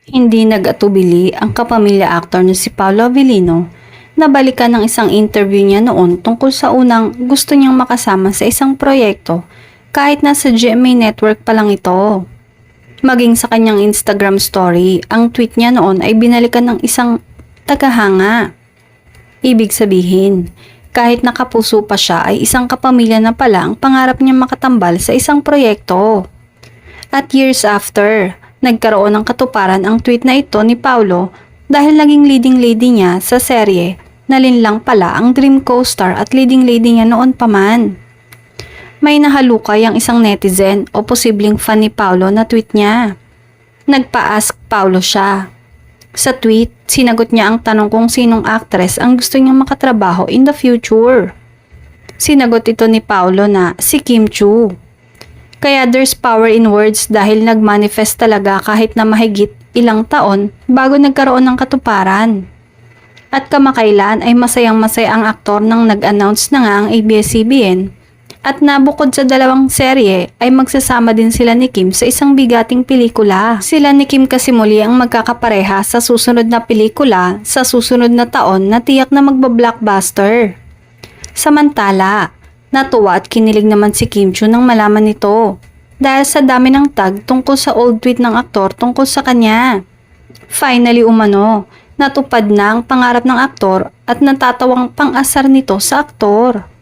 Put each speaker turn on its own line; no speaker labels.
Hindi nag-atubili ang kapamilya actor na si Paolo Avellino na balikan ng isang interview niya noon tungkol sa unang gusto niyang makasama sa isang proyekto kahit nasa GMA Network pa lang ito. Maging sa kanyang Instagram story, ang tweet niya noon ay binalikan ng isang tagahanga. Ibig sabihin, kahit nakapuso pa siya ay isang kapamilya na pala ang pangarap niya makatambal sa isang proyekto. At years after, nagkaroon ng katuparan ang tweet na ito ni Paolo dahil naging leading lady niya sa serye na linlang pala ang dream co-star at leading lady niya noon pa man. May nahalukay ang isang netizen o posibleng fan ni Paolo na tweet niya. Nagpa-ask Paolo siya. Sa tweet, sinagot niya ang tanong kung sinong actress ang gusto niyang makatrabaho in the future. Sinagot ito ni Paolo na si Kim Chiu. Kaya there's power in words dahil nag-manifest talaga kahit na mahigit ilang taon bago nagkaroon ng katuparan. At kamakailan ay masayang-masaya ang aktor nang nag-announce na nga ang ABS-CBN at nabukod sa dalawang serye ay magsasama din sila ni Kim sa isang bigating pelikula. Sila ni Kim kasi muli ang magkakapareha sa susunod na pelikula sa susunod na taon na tiyak na magba-blockbuster. Samantala, natuwa at kinilig naman si Kim Chiu nang malaman nito dahil sa dami ng tag tungkol sa old tweet ng aktor tungkol sa kanya. Finally umano, natupad na ang pangarap ng aktor at natatawang pang-asar nito sa aktor.